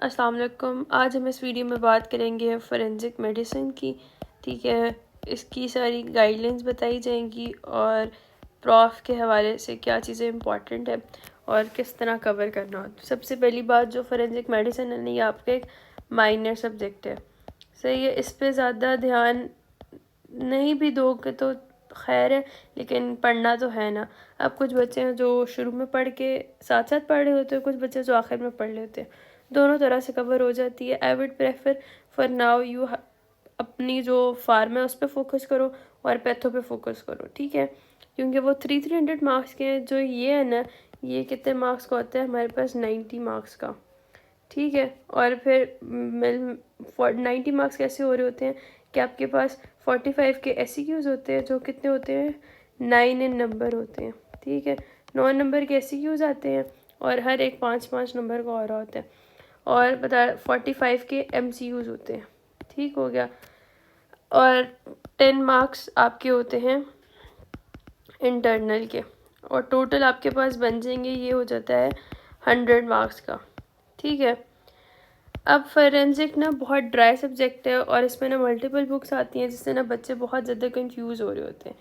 अस्सलाम वालेकुम। आज हम इस वीडियो में बात करेंगे फोरेंसिक मेडिसिन की। ठीक है, इसकी सारी गाइडलाइंस बताई जाएंगी और प्रॉफ के हवाले से क्या चीज़ें इंपॉर्टेंट है और किस तरह कवर करना हो। तो सबसे पहली बात, जो फोरेंसिक मेडिसिन है ना, ये आपका एक माइनर सब्जेक्ट है, सही है। इस पे ज़्यादा ध्यान नहीं भी दोगे तो खैर है, लेकिन पढ़ना तो है ना। अब कुछ बच्चे हैं जो शुरू में पढ़ के साथ साथ पढ़ रहे होते हैं, कुछ बच्चे जो आखिर में पढ़ रहे होते हैं। दोनों तरह से कवर हो जाती है। I would prefer for now you अपनी जो फार्म है उस पर फोकस करो और पैथो पे फोकस करो, ठीक है। क्योंकि वो 300 मार्क्स के हैं। जो ये है ना, ये कितने मार्क्स का होता है हमारे पास? 90 मार्क्स का, ठीक है। और फिर 90 मार्क्स कैसे हो रहे होते हैं कि आपके पास 45 के SCQs होते हैं, जो कितने होते हैं? 9 इन नंबर होते हैं, ठीक है। 9 नंबर के SCQs आते हैं और हर एक 5-5 नंबर का और होता है। और बता 45 के MCQs होते हैं, ठीक हो गया। और 10 मार्क्स आपके होते हैं इंटरनल के, और टोटल आपके पास बन जाएंगे, ये हो जाता है 100 मार्क्स का, ठीक है। अब फोरेंसिक ना बहुत ड्राई सब्जेक्ट है और इसमें ना मल्टीपल बुक्स आती हैं, जिससे ना बच्चे बहुत ज़्यादा कंफ्यूज हो रहे होते हैं।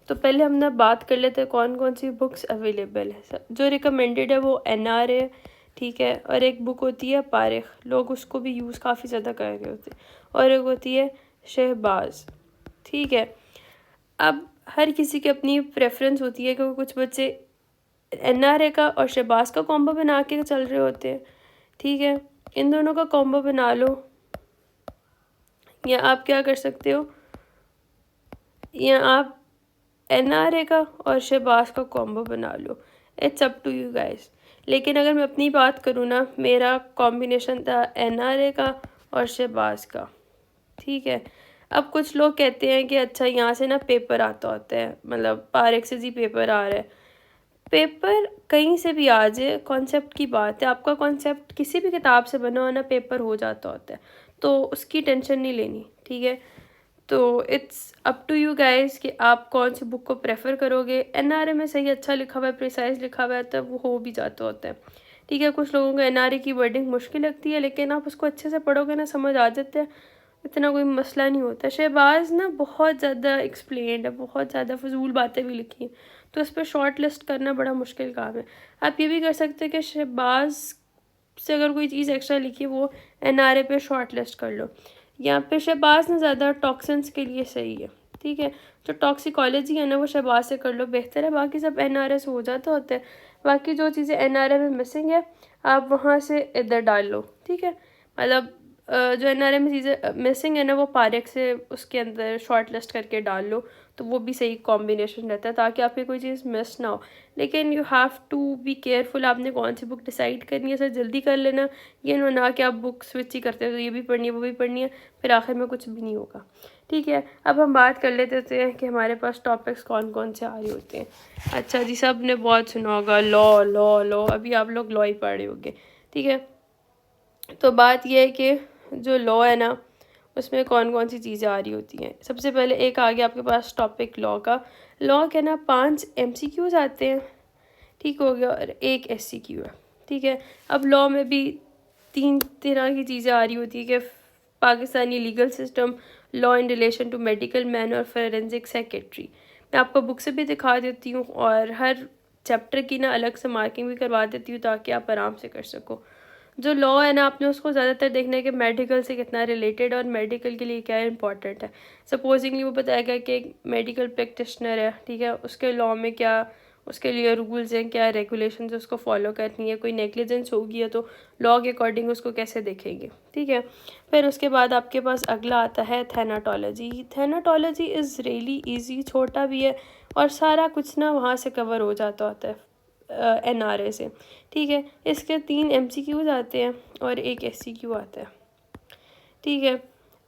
तो पहले हम ना बात कर लेते हैं कौन कौन सी बुक्स अवेलेबल है। जो रिकमेंडेड है वो NR है, ठीक है। और एक बुक होती है पारिख, लोग उसको भी यूज़ काफ़ी ज़्यादा कर रहे होते हैं। और एक होती है शहबाज, ठीक है। अब हर किसी की अपनी प्रेफरेंस होती है, क्योंकि कुछ बच्चे NR का और शहबाज का कॉम्बो बना के चल रहे होते हैं, ठीक है। इन दोनों का कॉम्बो बना लो, या आप क्या कर सकते हो, या आप NR का और शहबाज का कॉम्बो बना लो। It's up to you guys. लेकिन अगर मैं अपनी बात करूँ ना, मेरा कॉम्बिनेशन था NR का और शहबाज का, ठीक है। अब कुछ लोग कहते हैं कि अच्छा यहाँ से ना पेपर आता होता है, मतलब पारिख से जी पेपर आ रहा है। पेपर कहीं से भी आ जाए, कॉन्सेप्ट की बात है। आपका कॉन्सेप्ट किसी भी किताब से बना हो ना, पेपर हो जाता होता है, तो उसकी टेंशन नहीं लेनी, ठीक है। तो it's up to you guys कि आप कौन सी बुक को प्रेफर करोगे। NRA में सही अच्छा लिखा हुआ है, प्रिसाइज लिखा हुआ है, तब वो हो भी जाता होता है, ठीक है। कुछ लोगों को NRA की वर्डिंग मुश्किल लगती है, लेकिन आप उसको अच्छे से पढ़ोगे ना, समझ आ जाते हैं, इतना कोई मसला नहीं होता। शहबाज ना बहुत ज़्यादा एक्सप्लेन्ड है, बहुत ज़्यादा फजूल बातें भी लिखी हैं, तो इस पर शॉर्ट लिस्ट करना बड़ा मुश्किल काम है। आप ये भी कर सकते हैं कि शहबाज से अगर कोई चीज़ एक्स्ट्रा लिखी है वो NRA पे शॉर्ट लिस्ट कर लो। यहाँ पे शहबाज ना ज़्यादा टॉक्सिन्स के लिए सही है, ठीक है। जो टॉक्सिकोलॉजी है ना, वो शहबाज से कर लो, बेहतर है। बाकी सब NRA से हो जाता होता है। बाकी जो चीज़ें NRA में मिसिंग है, आप वहाँ से इधर डाल लो, ठीक है। मतलब जो NRA में चीज़ें मिसिंग है ना, वो पारिख से उसके अंदर शॉर्ट लिस्ट करके डाल लो, तो वो भी सही कॉम्बिनेशन रहता है, ताकि आपकी कोई चीज़ मिस ना हो। लेकिन you have to be careful, आपने कौन सी बुक डिसाइड करनी है, सर जल्दी कर लेना। ये ना कि आप बुक स्विच ही करते हो, तो ये भी पढ़नी है वो भी पढ़नी है, फिर आखिर में कुछ भी नहीं होगा, ठीक है। अब हम बात कर लेते हैं कि हमारे पास टॉपिक्स कौन कौन से आ रहे होते हैं। अच्छा जी, सब ने बहुत सुना होगा लॉ लॉ लॉ, अभी आप लोग लॉ ही पढ़ रहे होंगे, ठीक है। तो बात यह है कि जो लॉ है ना, उसमें कौन कौन सी चीज़ें आ रही होती हैं। सबसे पहले एक आ गया आपके पास टॉपिक लॉ का। लॉ के ना 5 MCQs आते हैं, ठीक हो गया, और एक SCQ है, ठीक है। अब लॉ में भी 3 तरह की चीज़ें आ रही होती है कि Pakistani legal system, law in relation to medical man और फोरेंसिक सेक्रेटरी। मैं आपको बुक से भी दिखा देती हूँ और हर चैप्टर की ना अलग से मार्किंग भी करवा देती हूँ, ताकि आप आराम से कर सको। जो लॉ है ना, आपने उसको ज़्यादातर देखना है कि मेडिकल से कितना रिलेटेड और मेडिकल के लिए क्या इंपॉर्टेंट है। सपोजिंगली वो बताया गया कि एक मेडिकल प्रैक्टिशनर है, ठीक है, उसके लॉ में क्या उसके लिए रूल्स हैं, क्या रेगुलेशंस उसको फॉलो करनी है। कोई नेग्लिजेंस होगी है तो लॉ के अकॉर्डिंग उसको कैसे देखेंगे, ठीक है। फिर उसके बाद आपके पास अगला आता है थैनाटोलॉजी। थैनाटोलॉजी इज़ रियली ईजी, छोटा भी है और सारा कुछ ना वहाँ से कवर हो जाता होता है NRA से, ठीक है। इसके 3 MCQs आते हैं और एक SCQ आता है, ठीक है।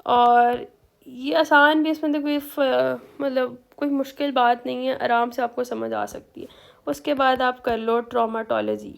और ये आसान भी, इसमें तो कोई मतलब कोई मुश्किल बात नहीं है, आराम से आपको समझ आ सकती है। उसके बाद आप कर लो ट्रॉमाटोलॉजी।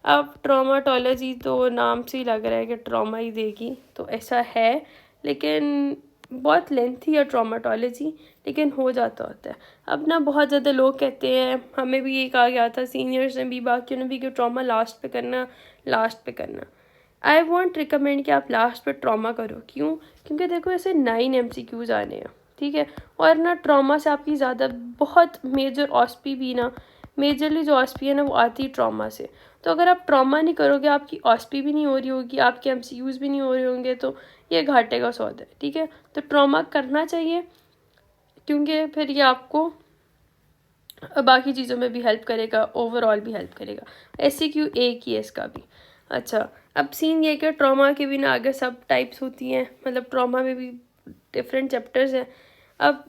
अब ट्रॉमाटोलॉजी तो नाम से ही लग रहा है कि ट्रॉमा ही देगी, तो ऐसा है, लेकिन बहुत लेंथी है ट्रॉमाटोलॉजी, लेकिन हो जाता होता है। अब ना बहुत ज़्यादा लोग कहते हैं, हमें भी ये कहा गया था, सीनियर्स ने भी, बाकियों ने भी, कि ट्रॉमा लास्ट पे करना, लास्ट पे करना। आई वॉन्ट रिकमेंड कि आप लास्ट पे ट्रॉमा करो। क्यों? क्योंकि देखो ऐसे 9 MCQs आने हैं, ठीक है, और ना ट्रॉमा से आपकी ज़्यादा बहुत मेजर ऑस्पी भी ना, मेजरली जो ऑस्पी है ना वो आती है ट्रॉमा से। तो अगर आप ट्रॉमा नहीं करोगे, आपकी ऑस्पी भी नहीं हो रही होगी, आपके MCQs भी नहीं हो रहे होंगे, तो ये घाटे का सौदा है, ठीक है। तो ट्रॉमा करना चाहिए, क्योंकि फिर ये आपको बाकी चीज़ों में भी हेल्प करेगा, ओवरऑल भी हेल्प करेगा। SCQ एक ही है इसका भी। अच्छा, अब सीन ये कि ट्रॉमा के भी ना आगे सब टाइप्स होती हैं, मतलब ट्रॉमा में भी डिफरेंट चैप्टर्स हैं। अब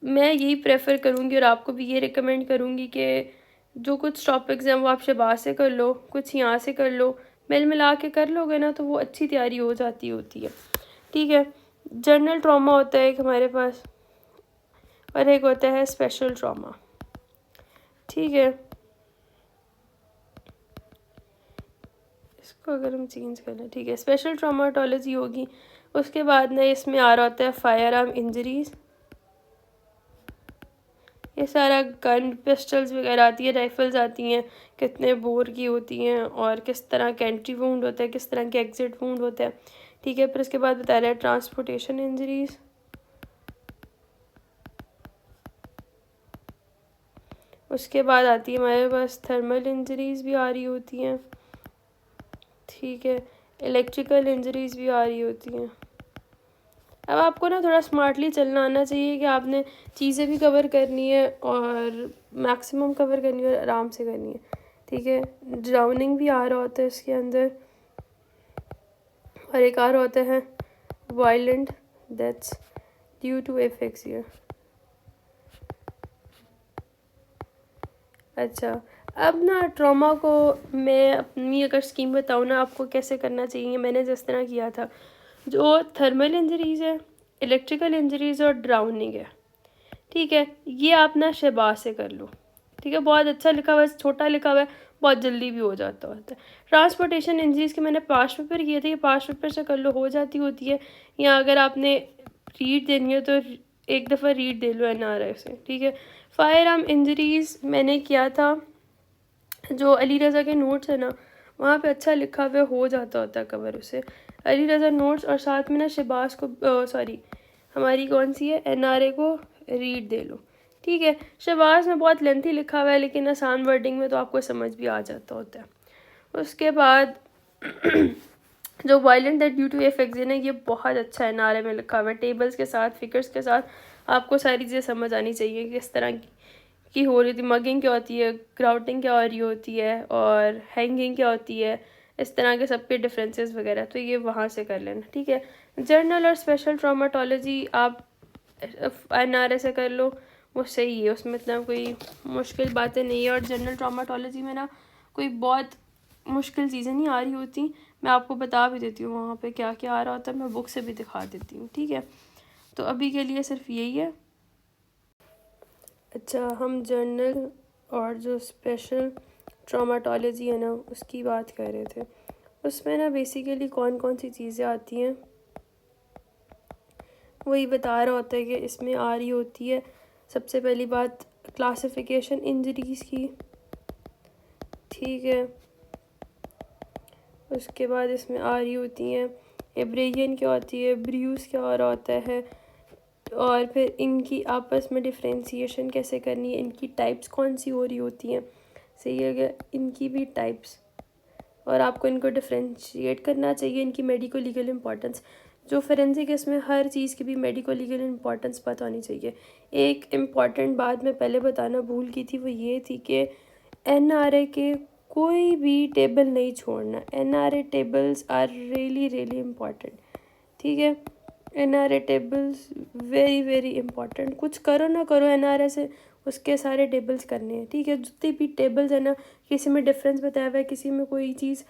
मैं यही प्रेफर करूँगी और आपको भी ये रिकमेंड करूँगी कि जो कुछ टॉपिक्स हैं वो आप शहबाज से कर लो, कुछ यहाँ से कर लो, मिल मिला के कर लोगे ना तो वो अच्छी तैयारी हो जाती होती है, ठीक है। जनरल ट्रॉमा होता है एक हमारे पास, और एक होता है स्पेशल ट्रॉमा, ठीक है। इसको अगर हम चेंज कर लें, ठीक है, स्पेशल ट्रॉमाटोलॉजी होगी। उसके बाद ना इसमें आ रहा होता है फायर आर्म इंजरीज, ये सारा गन पिस्टल्स वगैरह आती है, राइफल्स आती हैं, कितने बोर की होती हैं और किस तरह का एंट्री वूंड होता है, किस तरह के एग्जिट वूंड होता है, ठीक है। फिर उसके बाद बता रहा है ट्रांसपोर्टेशन इंजरीज, उसके बाद आती है हमारे पास थर्मल इंजरीज भी आ रही होती हैं, ठीक है, इलेक्ट्रिकल इंजरीज भी आ रही होती हैं। अब आपको ना थोड़ा स्मार्टली चलना आना चाहिए कि आपने चीज़ें भी कवर करनी है और मैक्सिमम कवर करनी है और आराम से करनी है, ठीक है। ड्राउनिंग भी आ रहा होता है इसके अंदर, और एक आ रहा होता है वायलेंट डेथ्स ड्यू टू एफेक्सिया। अच्छा, अब ना ट्रॉमा को मैं अपनी अगर स्कीम बताऊँ ना आपको कैसे करना चाहिए, मैंने जिस तरह किया था, जो थर्मल इंजरीज़ है, इलेक्ट्रिकल इंजरीज़ और ड्राउनिंग है, ठीक है, ये आप ना शहबाज से कर लो, ठीक है। बहुत अच्छा लिखा हुआ है, छोटा लिखा हुआ है, बहुत जल्दी भी हो जाता होता है। ट्रांसपोर्टेशन इंजरीज़ के मैंने 5 पेपर किए थे, ये 5 पेपर से कर लो, हो जाती होती है। या अगर आपने रीड देनी है तो एक दफ़ा रीड दे लो NRI से, ठीक है। फायर आर्म इंजरीज़ मैंने किया था, जो अली रज़ा के नोट्स है ना वहाँ पे अच्छा लिखा हुआ हो जाता होता है कवर उसे, अली रज़ा नोट्स, और साथ में ना शहबाज को सॉरी हमारी कौन सी है NRA को रीड दे लो, ठीक है। शहबाज में बहुत लेंथी लिखा हुआ है, लेकिन आसान वर्डिंग में तो आपको समझ भी आ जाता होता है। उसके बाद जो वायलेंट दैट ड्यू टू एफेक्सिन है, ये बहुत अच्छा NRA में लिखा हुआ है, टेबल्स के साथ, फिगर्स के साथ, आपको सारी चीज़ें समझ आनी चाहिए कि किस तरह की हो रही थी, मगिंग क्या होती है, ग्राउटिंग क्या हो रही होती है, और हैंगिंग क्या होती है, इस तरह के सबके डिफरेंसेस वगैरह, तो ये वहाँ से कर लेना, ठीक है। जर्नल और स्पेशल ट्रॉमाटोलॉजी आप NRA से कर लो, वो सही है, उसमें इतना कोई मुश्किल बातें नहीं है। और जनरल ट्रॉमाटोलॉजी में ना कोई बहुत मुश्किल चीज़ें नहीं आ रही होती, मैं आपको बता भी देती हूँ वहाँ पे क्या क्या आ रहा होता है, मैं बुक से भी दिखा देती हूँ, ठीक है। तो अभी के लिए सिर्फ यही है। अच्छा, हम जर्नल और जो स्पेशल ट्रॉमाटोलॉजी है ना उसकी बात कर रहे थे। उसमें ना बेसिकली कौन कौन सी चीज़ें आती हैं वही बता रहा होता है कि इसमें आ रही होती है। सबसे पहली बात क्लासिफिकेशन इंजरीज़ की, ठीक है। उसके बाद इसमें आ रही होती हैं एब्रेजन क्या होती है, ब्रूस क्या हो रहा होता है, और फिर इनकी आपस में डिफ्रेंशिएशन कैसे करनी है, इनकी टाइप्स कौन सी हो रही होती हैं, सही है क्या, इनकी भी टाइप्स, और आपको इनको डिफ्रेंशिएट करना चाहिए, इनकी मेडिको लीगल इंपॉर्टेंस, जो फोरेंसिक है इसमें हर चीज़ की भी मेडिको लीगल इंपॉर्टेंस पता होनी चाहिए। एक इम्पॉर्टेंट बात मैं पहले बताना भूल गई थी, वो ये थी कि NRA के कोई भी टेबल नहीं छोड़ना, NRA tables are really really important, ठीक है। NRA tables very very important, कुछ करो ना करो NRA से उसके सारे टेबल्स करने हैं, ठीक है। जितने भी टेबल्स है ना, किसी में डिफरेंस बताया हुआ है, किसी में कोई चीज़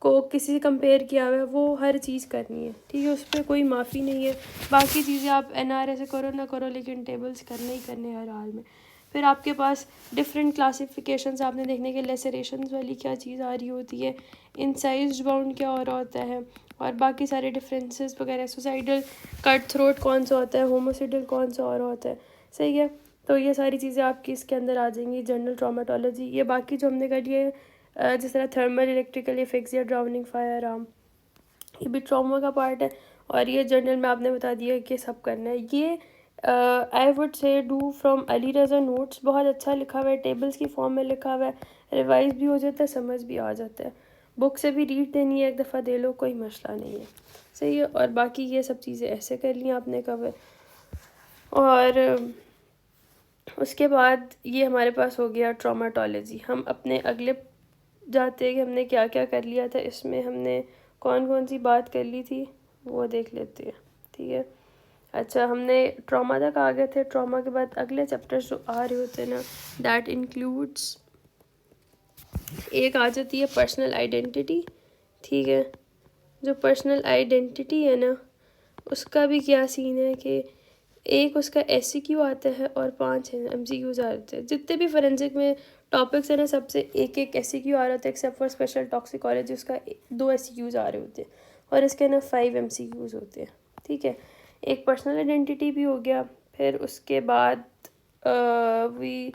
को किसी से कंपेयर किया हुआ है, वो हर चीज़ करनी है, ठीक है, उस पर कोई माफ़ी नहीं है। बाकी चीज़ें आप NRA से करो ना करो, लेकिन टेबल्स करने ही करने हर हाल में। फिर आपके पास डिफरेंट क्लासिफिकेशंस आपने देखने के, लेसरेशंस वाली क्या चीज़ आ रही होती है, इंसाइज्ड बाउंड क्या हो रहा होता है, और बाकी सारे डिफरेंसेस वगैरह, सुसाइडल कट थ्रोट कौन सा होता है, होमोसिडल कौन सा हो रहा होता है, सही है। तो ये सारी चीज़ें आपकी इसके अंदर आ जाएंगी जनरल ट्रॉमाटोलॉजी। ये बाकी जो हमने कर लिए जिस तरह थर्मल, इलेक्ट्रिकल इफेक्ट्स या ड्राउनिंग, फायर आर्म, ये भी ट्रॉमा का पार्ट है। और ये जर्नल में आपने बता दिया कि सब करना है। ये I would say do from Ali Raza notes, बहुत अच्छा लिखा हुआ है, टेबल्स की फॉर्म में लिखा हुआ है, रिवाइज भी हो जाता है, समझ भी आ जाता है। बुक से भी रीड देनी है, एक दफ़ा दे लो, कोई मसला नहीं है, सही है। और बाकी ये सब चीज़ें ऐसे कर ली आपने कवर। और उसके बाद ये हमारे पास हो गया ट्रॉमाटोलॉजी। हम अपने अगले जाते हैं कि हमने क्या क्या कर लिया था, इसमें हमने कौन कौन सी बात कर ली थी वो देख लेते हैं, ठीक है। अच्छा, हमने ट्रॉमा तक आ गए थे। ट्रॉमा के बाद अगले चैप्टर्स जो आ रहे होते हैं ना, दैट इंक्लूड्स, एक आ जाती है पर्सनल आइडेंटिटी, ठीक है। जो पर्सनल आइडेंटिटी है ना, उसका भी क्या सीन है कि एक उसका SCQ आता है और 5 MCQs आ रहे हैं। जितने भी फोरेंसिक में टॉपिक्स हैं ना, सबसे एक एक SCQ आ रहा होता है, एक्सेप्ट फॉर स्पेशल टॉक्सिकोलॉजी, उसका 2 SCQs आ रहे होते हैं, और इसके ना 5 MCQs होते हैं, ठीक है। एक पर्सनल आइडेंटिटी भी हो गया। फिर उसके बाद we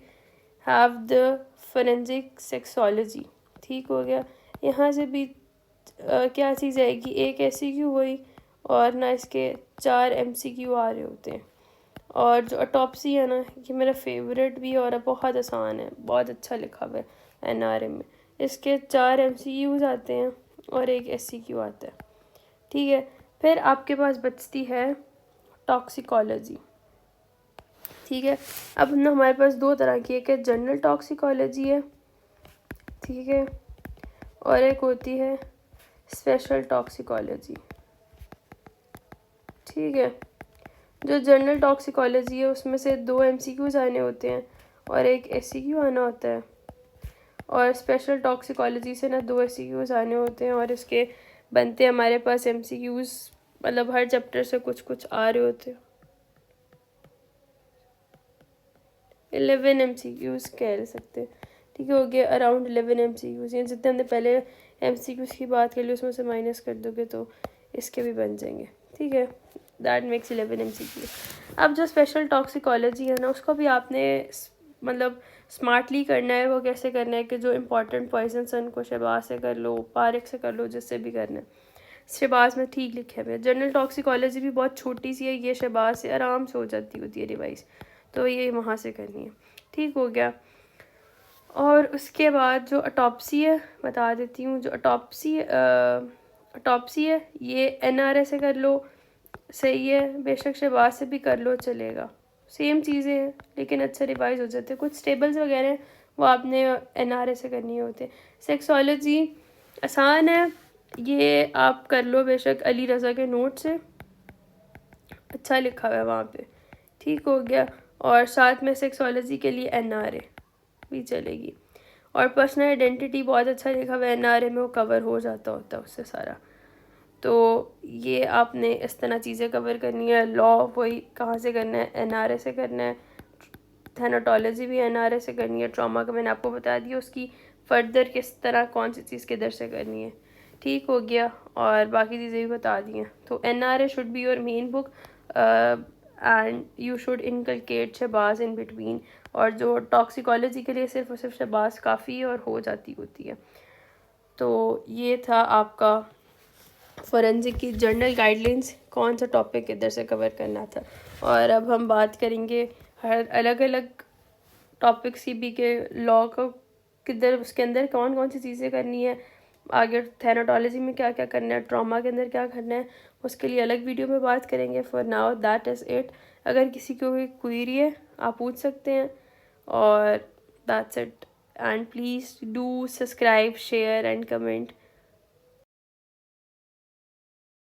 have the forensic sexology, ठीक हो गया। यहाँ से भी क्या चीज़ आएगी, एक SCQ हुई, और ना इसके 4 MCQ आ रहे होते हैं। और जो ऑटोप्सी है ना, ये मेरा फेवरेट भी है और बहुत आसान है, बहुत अच्छा लिखा हुआ है NRM में। इसके 4 MCQs आते हैं और एक SCQ आता है, ठीक है। फिर आपके पास बचती है टॉक्सिकोलॉजी, ठीक है। अब ना हमारे पास 2 तरह की, एक है जनरल टॉक्सिकोलॉजी है, ठीक है, और एक होती है स्पेशल टॉक्सिकोलॉजी, ठीक है। जो जनरल टॉक्सिकोलॉजी है उसमें से 2 MCQs आने होते हैं और एक SCQ आना होता है। और स्पेशल टॉक्सिकोलॉजी से ना 2 SCQs आने होते हैं और इसके बनते हैं हमारे पास MCQs, मतलब हर चैप्टर से कुछ कुछ आ रहे होते हैं। 11 MCQs कह सकते हैं, ठीक हो गया, अराउंड 11 MCQs। ये जितने हमने पहले MCQs की बात कर ली उसमें से माइनस कर दोगे तो इसके भी बन जाएंगे, ठीक है। That makes 11 MCQ। अब जो स्पेशल टॉक्सिकोलॉजी है ना, उसको भी आपने मतलब स्मार्टली करना है। वो कैसे करना है कि जो इंपॉर्टेंट पॉइजन हैं उनको शहबाज से कर लो, पारिक से कर लो, जिससे भी करना है। शहबाज में ठीक लिखे हुए। जनरल टॉक्सिकोलॉजी भी बहुत छोटी सी है, ये शहबाज से आराम से हो जाती होती है रिवाइज, तो ये वहाँ से करनी है, ठीक हो गया। और उसके बाद जो ऑटोप्सी है बता देती हूँ। जो ऑटोप्सी है ये NRA से कर लो, सही है, बेशक शहबाज से भी कर लो, चलेगा, सेम चीज़ें हैं, लेकिन अच्छा रिवाइज हो जाते हैं। कुछ टेबल्स वगैरह वो आपने NRA से करनी होते हैं। सेक्सोलॉजी आसान है, ये आप कर लो बेशक अली रज़ा के नोट से, अच्छा लिखा हुआ है वहाँ पे, ठीक हो गया। और साथ में सेक्सोलॉजी के लिए NRA भी चलेगी। और पर्सनल आइडेंटिटी बहुत अच्छा लिखा हुआ है NRA में, वो कवर हो जाता होता है उससे सारा। तो ये आपने इस तरह चीज़ें कवर करनी है। लॉ वही कहाँ से करना है, NRA से करना है। थैनाटोलॉजी भी NRA से करनी है। ट्रॉमा का मैंने आपको बता दिया, उसकी फर्दर किस तरह कौन सी चीज़ किधर से करनी है, ठीक हो गया। और बाकी चीज़ें भी बता दी हैं। तो NRA should be your main book and you should inculcate शहबाज इन बिटवीन। और जो टॉक्सिकोलॉजी के लिए सिर्फ और सिर्फ शहबाज काफ़ी है और हो जाती होती है। तो ये था आपका फोरेंसिक की जर्नल गाइडलाइंस, कौन सा टॉपिक किधर से कवर करना था। और अब हम बात करेंगे हर अलग अलग टॉपिक्स की भी, के लॉ को किधर, उसके अंदर कौन कौन सी चीज़ें करनी है, आगे थैनाटोलॉजी में क्या क्या करना है, ट्रॉमा के अंदर क्या करना है, उसके लिए अलग वीडियो में बात करेंगे। For now that is it. अगर किसी को कोई क्वेरी है आप पूछ सकते हैं, और that's it. And please do subscribe, share and comment.